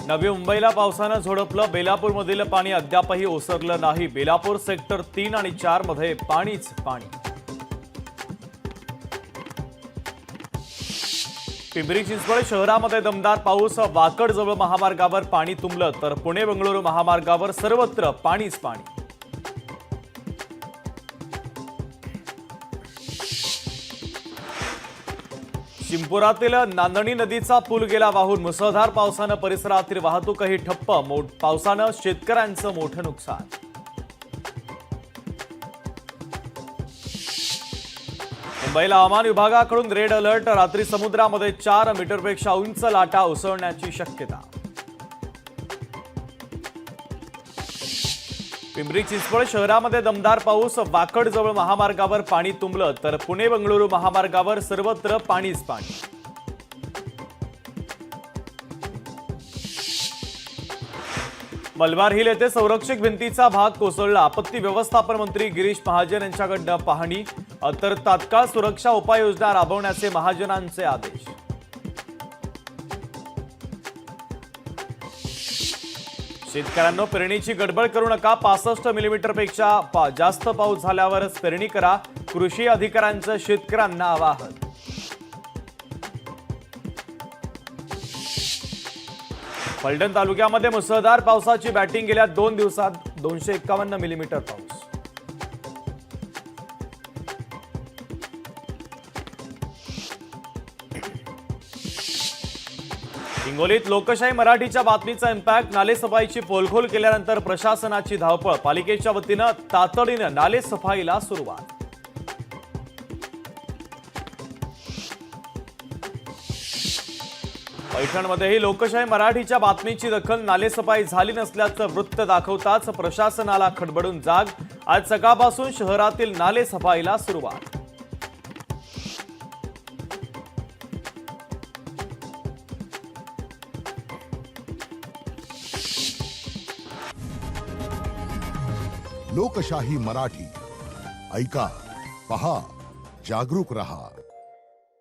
नवी मुंबईला पावसानं झोडपलं. बेलापूरमधील पाणी अद्यापही ओसरलं नाही. बेलापूर सेक्टर 3 आणि 4 मध्ये पाणीच पाणी. पिंपरी चिंचवड शहरामध्ये दमदार पाऊस. वाकडजवळ महामार्गावर पाणी तुंबलं तर पुणे बंगळुरू महामार्गावर सर्वत्र पाणीच पाणी. शिंपुरातील नांदणी नदीचा पूल गेला वाहून. मुसळधार पावसानं परिसरातील वाहतूकही ठप्प. पावसानं शेतकऱ्यांचं मोठं नुकसान. मुंबईला हवामान विभागाकडून रेड अलर्ट. रात्री समुद्रामध्ये 4 मीटरपेक्षा उंच लाटा उसळण्याची शक्यता. पिंपरी चिंचवड शहरामध्ये दमदार पाऊस. वाकडजवळ महामार्गावर पाणी तुंबलं तर पुणे बंगळुरू महामार्गावर सर्वत्र पाणीच पाणी. मलबार हिल येथे संरक्षक भिंतीचा भाग कोसळला. आपत्ती व्यवस्थापन मंत्री गिरीश महाजन यांच्याकडनं पाहणी. तर तात्काळ सुरक्षा उपाययोजना राबवण्याचे महाजनांचे आदेश. शेतकऱ्यांनो, पेरणीची गडबड करू नका. 65 मिलीमीटरपेक्षा जास्त पाऊस झाल्यावरच पेरणी करा. कृषी अधिकाऱ्यांचं शेतकऱ्यांना आवाहन. फलटण तालुक्यामध्ये मुसळधार पावसाची बॅटिंग. गेल्या 2 दिवसात 251 मिलीमीटर पाऊस. हिंगोलीत लोकशाही मराठीच्या बातमीचा इम्पॅक्ट. नालेसफाईची पोलखोल केल्यानंतर प्रशासनाची धावपळ. पालिकेच्या वतीनं तातडीनं नालेसफाईला सुरुवात. पैठणमध्येही लोकशाही मराठीच्या बातमीची दखल. नालेसफाई झाली नसल्याचं वृत्त दाखवताच प्रशासनाला खडबडून जाग. आज सकाळपासून शहरातील नालेसफाईला सुरुवात. लोकशाही मराठी ऐका, पहा, जागरूक रहा.